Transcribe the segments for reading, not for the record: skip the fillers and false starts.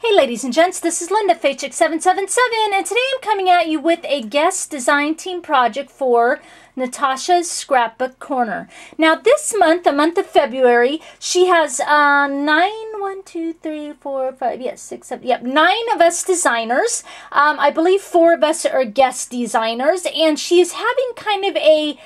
Hey ladies and gents, this is Linda, Chic777, and today I'm coming at you with a guest design team project for Natasha's Scrapbook Corner. Now this month, the month of February, she has 9 of us designers. I believe 4 of us are guest designers, and she is having kind of a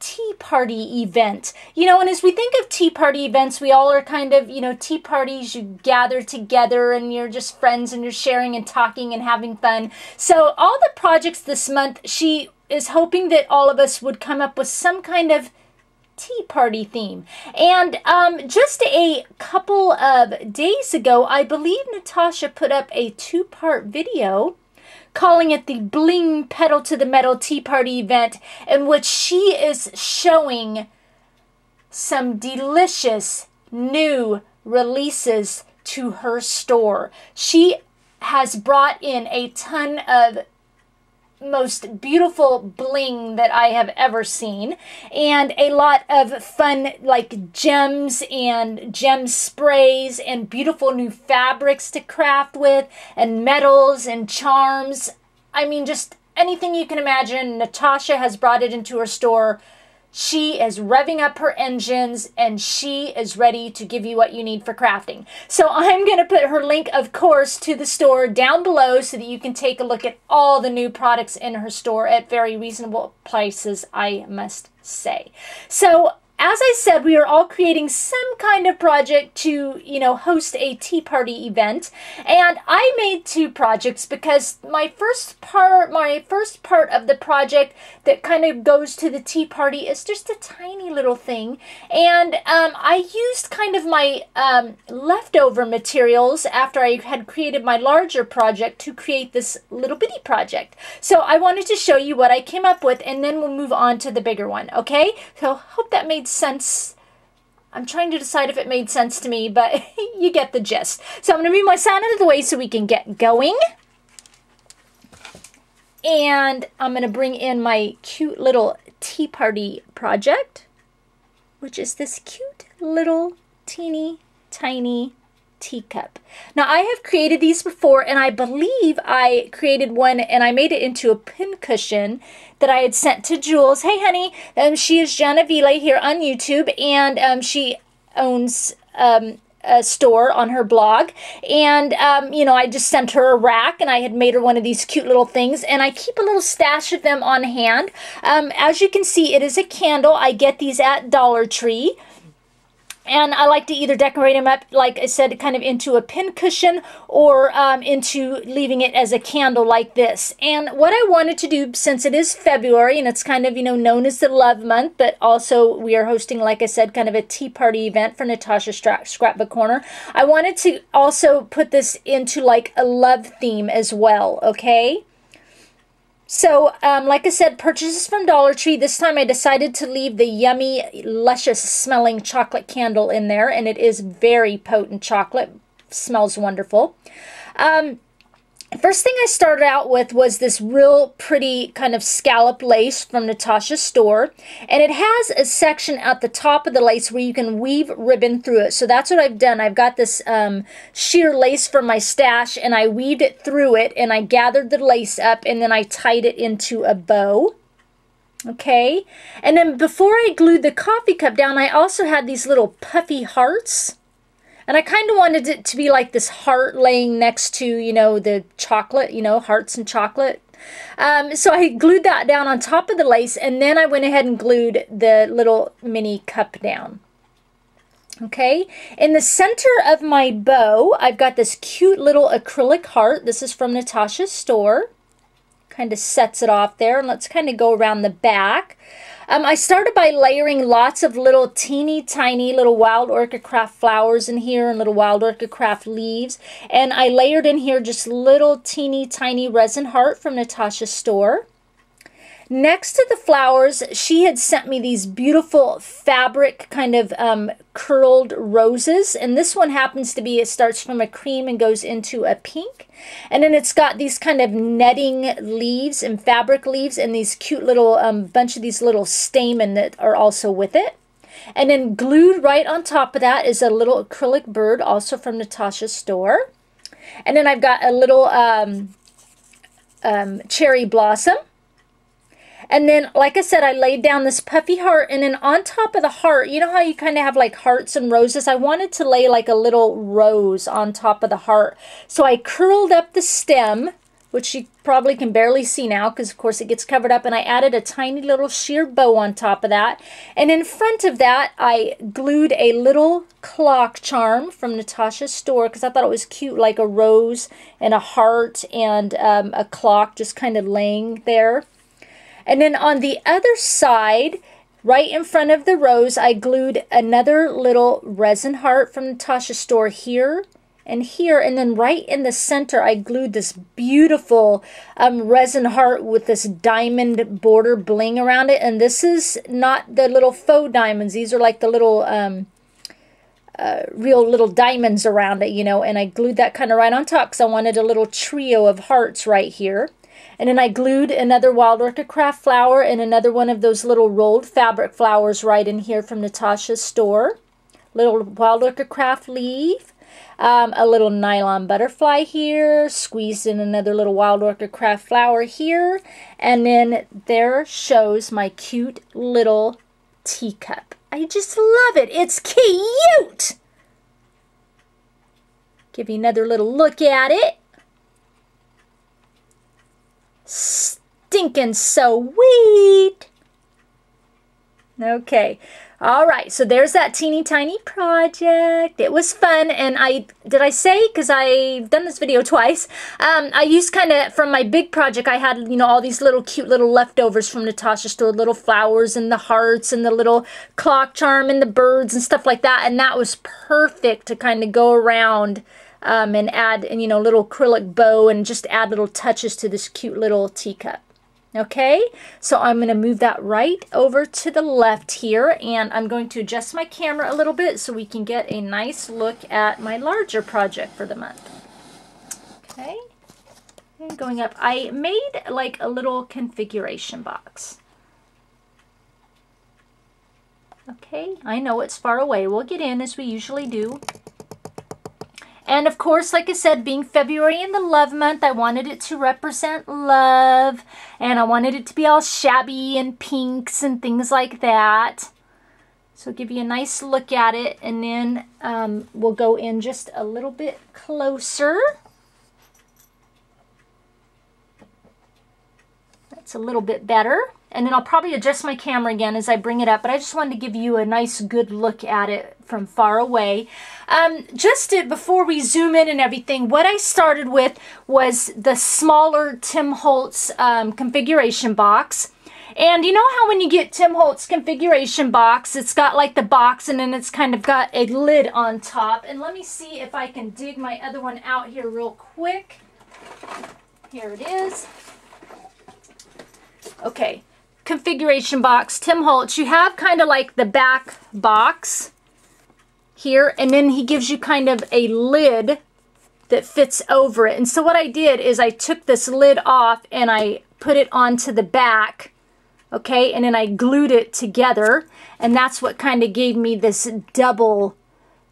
tea party event. You know, and as we think of tea party events, we all are kind of, you know, tea parties, you gather together and you're just friends and you're sharing and talking and having fun. So all the projects this month, she is hoping that all of us would come up with some kind of tea party theme. And just a couple of days ago, I believe Natasha put up a 2-part video calling it the Bling Pedal to the Metal Tea Party event, in which she is showing some delicious new releases to her store. She has brought in a ton of most beautiful bling that I have ever seen, and a lot of fun like gems and gem sprays and beautiful new fabrics to craft with, and metals and charms. I mean, just anything you can imagine. Natasha has brought it into her store. She is revving up her engines, and she is ready to give you what you need for crafting. So I'm going to put her link, of course, to the store down below so that you can take a look at all the new products in her store at very reasonable prices, I must say. So as I said, we are all creating some kind of project to, you know, host a tea party event. And I made 2 projects because my first part of the project that kind of goes to the tea party is just a tiny little thing. And I used kind of my leftover materials after I had created my larger project to create this little bitty project. So I wanted to show you what I came up with, and then we'll move on to the bigger one, okay? So hope that made sense. I'm trying to decide if it made sense to me, but you get the gist. So I'm going to move my sound out of the way so we can get going. And I'm going to bring in my cute little tea party project, which is this cute little teeny tiny teacup. Now I have created these before, and I believe I created one and I made it into a pincushion that I had sent to Jules. Hey honey, she is Janavile here on YouTube, and she owns a store on her blog, and you know, I just sent her a rack, and I had made her one of these cute little things, and I keep a little stash of them on hand. As you can see, it is a candle. I get these at DollarTree. And I like to either decorate them up, like I said, kind of into a pincushion, or into leaving it as a candle like this. And what I wanted to do, since it is February and it's kind of, you know, known as the love month, but also we are hosting, like I said, kind of a tea party event for Natasha's Scrapbook Corner, I wanted to also put this into like a love theme as well, okay? So, like I said, purchases from Dollar Tree. This time I decided to leave the yummy, luscious smelling chocolate candle in there, and it is very potent chocolate. Smells wonderful. First thing I started out with was this real pretty kind of scallop lace from Natasha's store, and it has a section at the top of the lace where you can weave ribbon through it. So that's what I've done. I've got this sheer lace from my stash, and I weaved it through it, and I gathered the lace up, and then I tied it into a bow. Okay, and then before I glued the coffee cup down, I also had these little puffy hearts. And I kind of wanted it to be like this heart laying next to, you know, the chocolate, you know, hearts and chocolate. So I glued that down on top of the lace, and then I went ahead and glued the little mini cup down. Okay, in the center of my bow, I've got this cute little acrylic heart. This is from Natasha's store. Kind of sets it off there, and let's kind of go around the back. I started by layering lots of little teeny tiny little wild orchid craft flowers in here, and little wild orchid craft leaves, and I layered in here just little teeny tiny resin heart from Natasha's store. Next to the flowers, she had sent me these beautiful fabric kind of curled roses, and this one happens to be, it starts from a cream and goes into a pink, and then it's got these kind of netting leaves and fabric leaves, and these cute little bunch of these little stamen that are also with it. And then glued right on top of that is a little acrylic bird, also from Natasha's store. And then I've got a little cherry blossom. And then, like I said, I laid down this puffy heart, and then on top of the heart, you know how you kind of have like hearts and roses? I wanted to lay like a little rose on top of the heart. So I curled up the stem, which you probably can barely see now because, of course, it gets covered up, and I added a tiny little sheer bow on top of that. And in front of that, I glued a little clock charm from Natasha's store because I thought it was cute, like a rose and a heart and a clock just kind of laying there. And then on the other side, right in front of the rose, I glued another little resin heart from Natasha's store here and here. And then right in the center, I glued this beautiful resin heart with this diamond border bling around it. And this is not the little faux diamonds. These are like the little real little diamonds around it, you know. And I glued that kind of right on top because I wanted a little trio of hearts right here. And then I glued another Wild Orchid Craft flower and another one of those little rolled fabric flowers right in here from Natasha's store. Little Wild Orchid Craft leaf. A little nylon butterfly here. Squeezed in another little Wild Orchid Craft flower here. And then there shows my cute little teacup. I just love it. It's cute! Give you another little look at it. Stinking sweet. Okay. All right. So there's that teeny tiny project. It was fun. And did I say, because I've done this video twice, I used kind of, from my big project, I had, you know, all these little cute little leftovers from Natasha's store, little flowers and the hearts and the little clock charm and the birds and stuff like that. And that was perfect to kind of go around and add, and you know, little acrylic bow and just add little touches to this cute little teacup. Okay, so I'm going to move that right over to the left here, and I'm going to adjust my camera a little bit so we can get a nice look at my larger project for the month. Okay, and going up, I made like a little configuration box. Okay, I know it's far away. We'll get in as we usually do. And of course, like I said, being February in the love month, I wanted it to represent love. And I wanted it to be all shabby and pinks and things like that. So give you a nice look at it. And then we'll go in just a little bit closer. That's a little bit better. And then I'll probably adjust my camera again as I bring it up. But I just wanted to give you a nice, good look at it from far away. Before we zoom in and everything, what I started with was the smaller Tim Holtz configuration box. And you know how when you get Tim Holtz configuration box, it's got like the box and then it's kind of got a lid on top. And let me see if I can dig my other one out here real quick. Here it is. Okay. Configuration box, Tim Holtz. You have kind of like the back box here, and then he gives you kind of a lid that fits over it. And so what I did is I took this lid off and I put it onto the back, okay, and then I glued it together, and that's what kind of gave me this double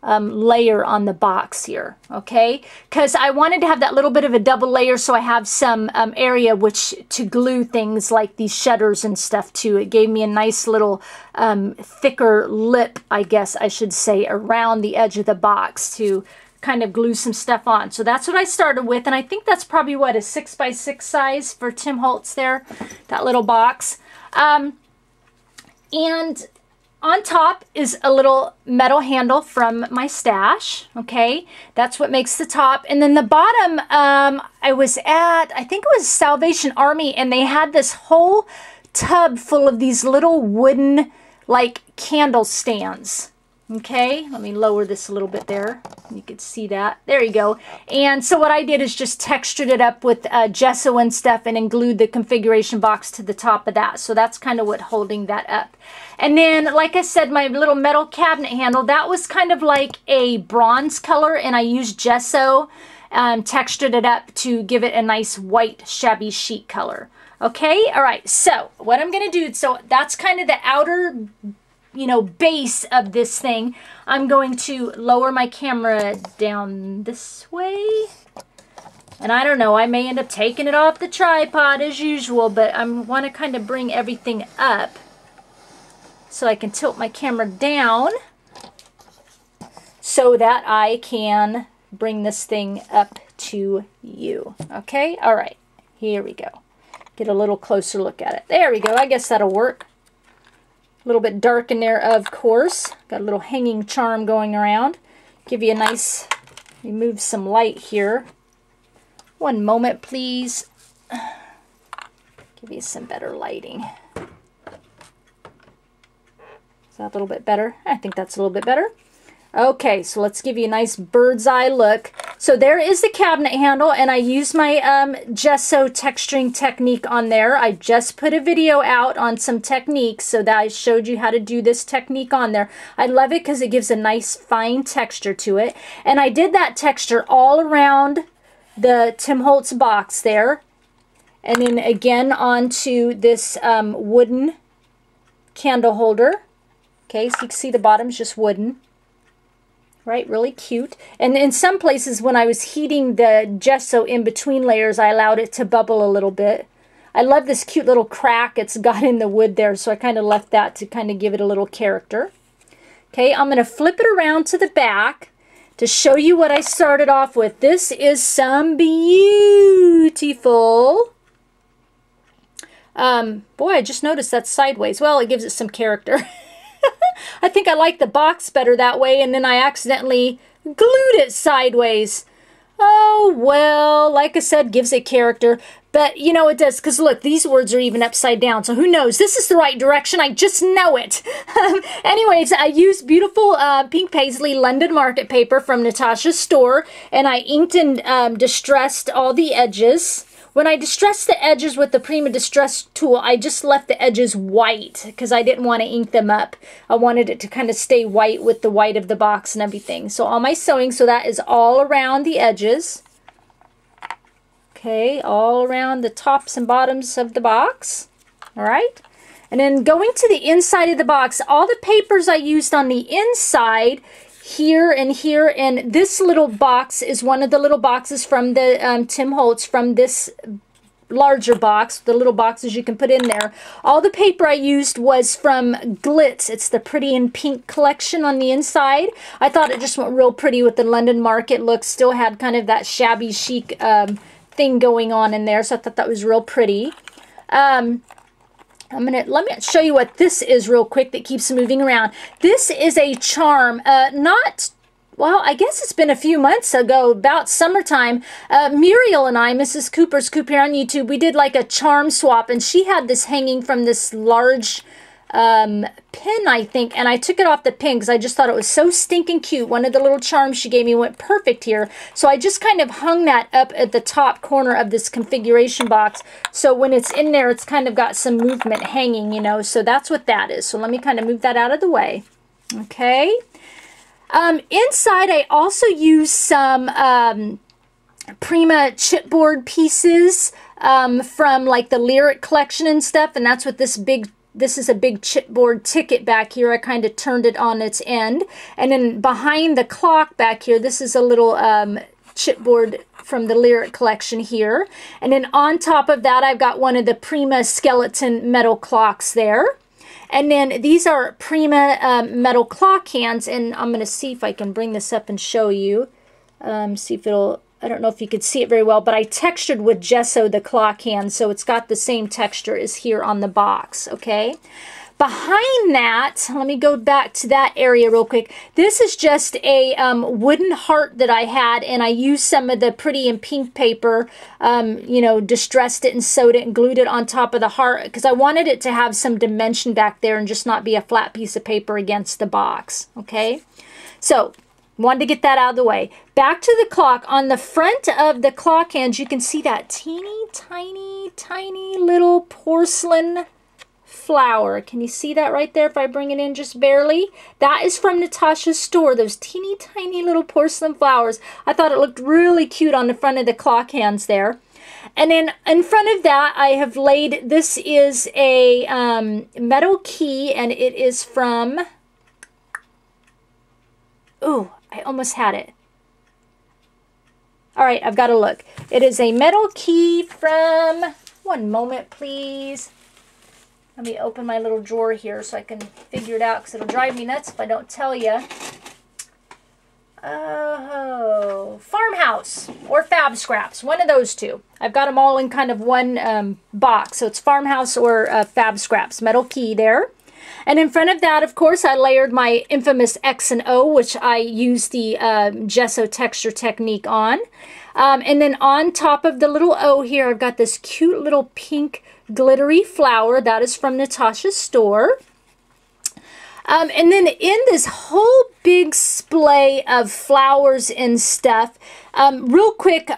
layer on the box here, okay, because I wanted to have that little bit of a double layer so I have some area which to glue things like these shutters and stuff to. It gave me a nice little thicker lip, I guess I should say, around the edge of the box to kind of glue some stuff on. So that's what I started with, and I think that's probably what, a 6x6 size for Tim Holtz there, that little box. And on top is a little metal handle from my stash, okay? That's what makes the top. And then the bottom, I was at, I think it was Salvation Army, and they had this whole tub full of these little wooden, like, candle stands. Okay, let me lower this a little bit there. You can see that. There you go. And so what I did is just textured it up with gesso and stuff and then glued the configuration box to the top of that. So that's kind of what holding that up. And then, like I said, my little metal cabinet handle, that was kind of like a bronze color, and I used gesso, textured it up to give it a nice white shabby chic color. Okay, all right, so what I'm going to do, so that's kind of the outer, you know, base of this thing. I'm going to lower my camera down this way. And I don't know, I may end up taking it off the tripod as usual, but I want to kind of bring everything up so I can tilt my camera down so that I can bring this thing up to you. Okay, all right, here we go. Get a little closer look at it. There we go, I guess that'll work. A little bit dark in there, of course. Got a little hanging charm going around. Give you a nice, remove some light here. One moment, please. Give you some better lighting. Is that a little bit better? I think that's a little bit better. Okay, so let's give you a nice bird's eye look. So there is the cabinet handle, and I use my gesso texturing technique on there. I just put a video out on some techniques so that I showed you how to do this technique on there. I love it because it gives a nice fine texture to it. And I did that texture all around the Tim Holtz box there, and then again onto this wooden candle holder. Okay, so you can see the bottom's just wooden, right? Really cute. And in some places when I was heating the gesso in between layers, I allowed it to bubble a little bit. I love this cute little crack it's got in the wood there, so I kind of left that to kind of give it a little character. Okay, I'm going to flip it around to the back to show you what I started off with. This is some beautiful, boy, I just noticed that's sideways. Well, it gives it some character. I think I like the box better that way, and then I accidentally glued it sideways. Oh, well, like I said, gives it character. But, you know, it does, because look, these words are even upside down, so who knows? This is the right direction. I just know it. Anyways, I used beautiful pink paisley London Market paper from Natasha's store, and I inked and distressed all the edges. When I distressed the edges with the Prima Distress tool, I just left the edges white because I didn't want to ink them up. I wanted it to kind of stay white with the white of the box and everything. So all my sewing, so that is all around the edges. Okay, all around the tops and bottoms of the box. All right. And then going to the inside of the box, all the papers I used on the inside here, and this little box is one of the little boxes from the Tim Holtz, from this larger box, the little boxes you can put in there. All the paper I used was from Glitz. It's the Pretty in Pink collection on the inside. I thought it just went real pretty with the London Market look. Still had kind of that shabby chic thing going on in there, so I thought that was real pretty. Let me show you what this is real quick that keeps moving around. This is a charm, well, I guess it's been a few months ago, about summertime. Muriel and I, Mrs. Cooper's Coop here on YouTube, we did like a charm swap, and she had this hanging from this large pin, I think, and I took it off the pin because I just thought it was so stinking cute. One of the little charms she gave me went perfect here, so I just kind of hung that up at the top corner of this configuration box, so when it's in there, it's kind of got some movement hanging, you know, so that's what that is. So let me kind of move that out of the way. Okay. Inside, I also used some Prima chipboard pieces from like the Lyric collection and stuff, and that's what this is a big chipboard ticket back here. I kind of turned it on its end. And then behind the clock back here, this is a little chipboard from the Lyric collection here. And then on top of that, I've got one of the Prima skeleton metal clocks there. And then these are Prima metal clock hands. And I'm going to see if I can bring this up and show you. See if it'll... I don't know if you could see it very well, but I textured with gesso the clock hand, so it's got the same texture as here on the box, okay? Behind that, let me go back to that area real quick. This is just a wooden heart that I had, and I used some of the Pretty in Pink paper, you know, distressed it and sewed it and glued it on top of the heart because I wanted it to have some dimension back there and just not be a flat piece of paper against the box, okay? So, wanted to get that out of the way. Back to the clock. On the front of the clock hands, you can see that teeny, tiny, tiny little porcelain flower. Can you see that right there if I bring it in just barely? That is from Natasha's store, those teeny, tiny little porcelain flowers. I thought it looked really cute on the front of the clock hands there. And then in front of that, I have laid, this is a metal key, and it is from, ooh, I almost had it. All right, I've got to look. It is a metal key from, one moment, please. Let me open my little drawer here so I can figure it out, because it'll drive me nuts if I don't tell you. Oh, Farmhouse or Fab Scraps, one of those two. I've got them all in kind of one box, so it's Farmhouse or Fab Scraps. Metal key there. And in front of that, of course, I layered my infamous X and O, which I use the gesso texture technique on. And then on top of the little O here, I've got this cute little pink glittery flower. That is from Natasha's store. And then in this whole big splay of flowers and stuff, real quick,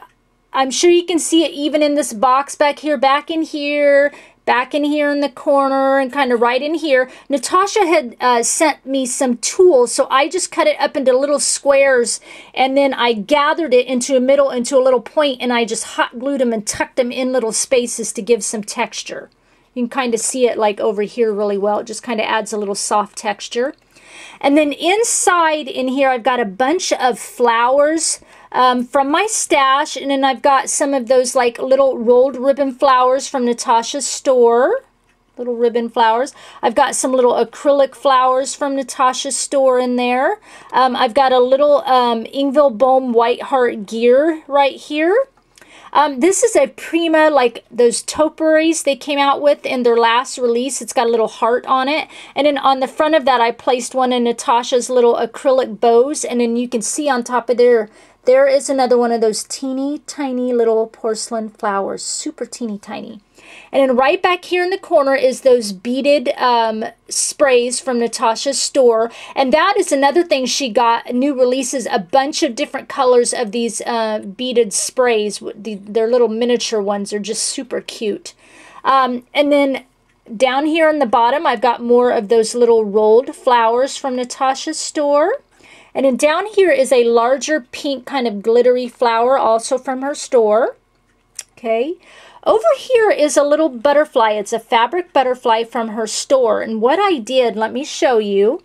I'm sure you can see it even in this box back here, back in here in the corner, and kind of right in here. Natasha had sent me some tools, so I just cut it up into little squares, and then I gathered it into a middle, into a little point, and I just hot glued them and tucked them in little spaces to give some texture. You can kind of see it like over here really well. It just kind of adds a little soft texture. And then inside in here, I've got a bunch of flowers from my stash. And then I've got some of those like little rolled ribbon flowers from Natasha's store. Little ribbon flowers. I've got some little acrylic flowers from Natasha's store in there. I've got a little Ingville Bohm White Heart gear right here. This is a Prima, like those topiaries they came out with in their last release. It's got a little heart on it. And then on the front of that, I placed one of Natasha's little acrylic bows. And then you can see on top of there is another one of those teeny tiny little porcelain flowers. Super teeny tiny. And then right back here in the corner is those beaded sprays from Natasha's store. And that is another thing she got, new releases, a bunch of different colors of these beaded sprays. Their little miniature ones are just super cute. And then down here on the bottom, I've got more of those little rolled flowers from Natasha's store. And then down here is a larger pink kind of glittery flower, also from her store. Okay. Over here is a little butterfly. It's a fabric butterfly from her store. And what I did, let me show you.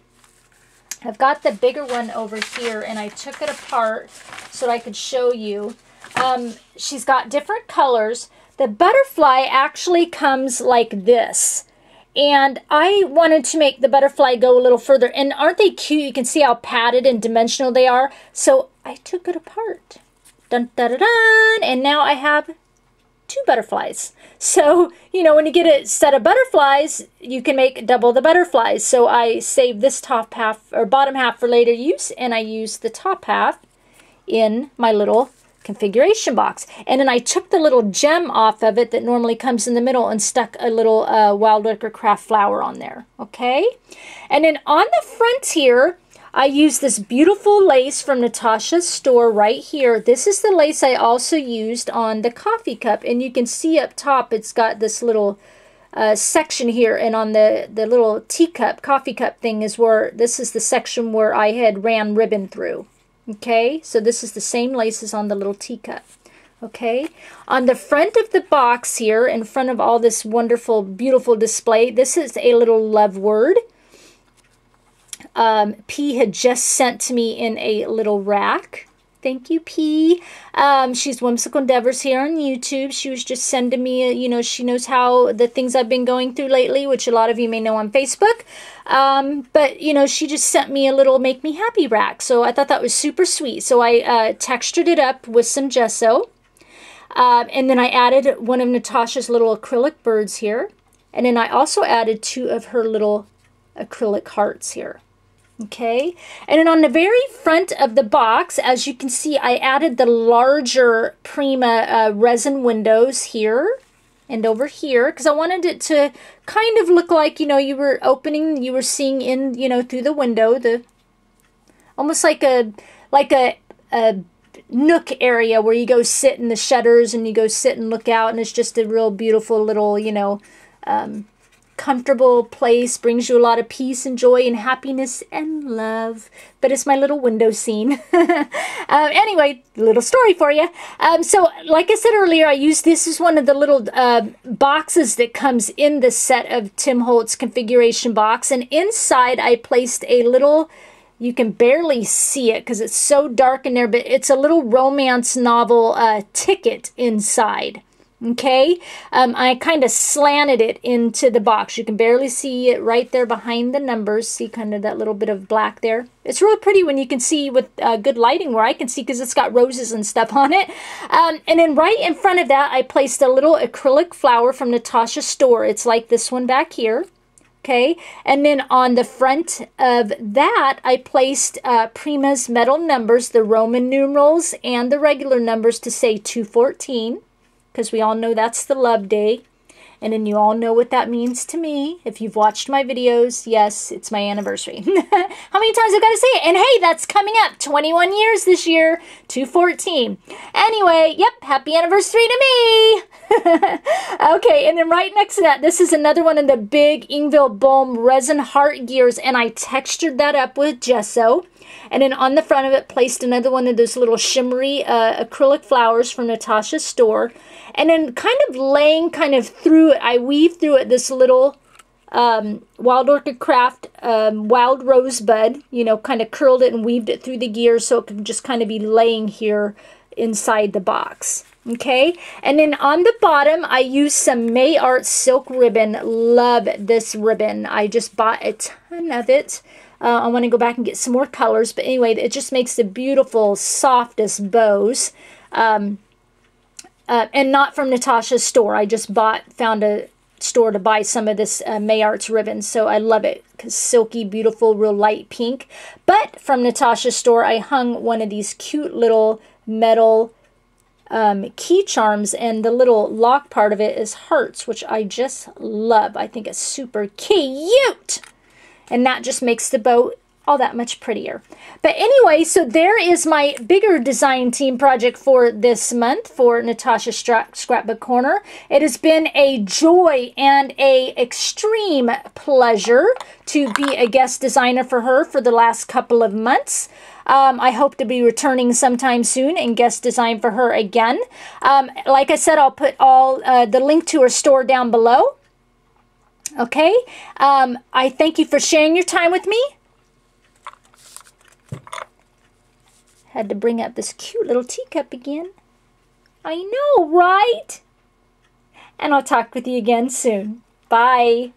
I've got the bigger one over here, and I took it apart so that I could show you. She's got different colors. The butterfly actually comes like this. And I wanted to make the butterfly go a little further. And aren't they cute? You can see how padded and dimensional they are. So I took it apart. Dun, dun, dun, dun. And now I have 2 butterflies. So, you know, when you get a set of butterflies, you can make double the butterflies. So I saved this top half or bottom half for later use, and I used the top half in my little configuration box. And then I took the little gem off of it that normally comes in the middle and stuck a little Wild Wicker Craft flower on there. Okay? And then on the front here, I used this beautiful lace from Natasha's store right here. This is the lace I also used on the coffee cup. And you can see up top, it's got this little section here. And on the little teacup, coffee cup thing is where, this is the section where I had ran ribbon through. Okay, so this is the same lace as on the little teacup. Okay, on the front of the box here, in front of all this wonderful, beautiful display, this is a little love word. P had just sent to me in a little rack. Thank you, P. She's Whimsical Endeavors here on YouTube. She was just sending me, you know, she knows how the things I've been going through lately, which a lot of you may know on Facebook. But, you know, she just sent me a little Make Me Happy rack. So I thought that was super sweet. So I textured it up with some gesso. And then I added one of Natasha's little acrylic birds here. And then I also added 2 of her little acrylic hearts here. Okay, and then on the very front of the box, as you can see, I added the larger Prima resin windows here and over here, because I wanted it to kind of look like, you know, you were opening, you were seeing in, you know, through the window, almost like a nook area where you go sit in the shutters and you go sit and look out, and it's just a real beautiful little, you know, comfortable place, brings you a lot of peace and joy and happiness and love. But it's my little window scene. Anyway, little story for you. So like I said earlier, I used this as one of the little boxes that comes in the set of Tim Holtz Configuration box. And inside I placed a little You can barely see it because it's so dark in there, but it's a little romance novel ticket inside. Okay, I kind of slanted it into the box. You can barely see it right there behind the numbers. See kind of that little bit of black there. It's really pretty when you can see with good lighting where I can see because it's got roses and stuff on it. And then right in front of that, I placed a little acrylic flower from Natasha's store. It's like this one back here. Okay, and then on the front of that, I placed Prima's metal numbers, the Roman numerals and the regular numbers to say 214. Because we all know that's the love day. And then you all know what that means to me. If you've watched my videos, yes, it's my anniversary. How many times I've got to say it? And hey, that's coming up. 21 years this year. 214. Anyway, yep, happy anniversary to me. Okay, and then right next to that, this is another one of the big Ingville Bohm resin heart gears. And I textured that up with gesso. And then on the front of it, placed another one of those little shimmery acrylic flowers from Natasha's store. And then kind of laying kind of through it, I weave through it this little Wild Orchid Craft wild rosebud. You know, kind of curled it and weaved it through the gears so it could just kind of be laying here inside the box. Okay, and then on the bottom, I used some May Art silk ribbon. Love this ribbon. I just bought a ton of it. I want to go back and get some more colors. But anyway, it just makes the beautiful, softest bows. And not from Natasha's store. I just found a store to buy some of this May Arts ribbon. So I love it. Because silky, beautiful, real light pink. But from Natasha's store, I hung one of these cute little metal key charms. And the little lock part of it is hearts, which I just love. I think it's super cute. And that just makes the bow all that much prettier. But anyway, so there is my bigger design team project for this month for Natasha's Scrapbook Corner. It has been a joy and a extreme pleasure to be a guest designer for her for the last couple of months. I hope to be returning sometime soon and guest design for her again. Like I said, I'll put all the link to her store down below. Okay, I thank you for sharing your time with me. Had to bring up this cute little teacup again. I know, right? And I'll talk with you again soon. Bye.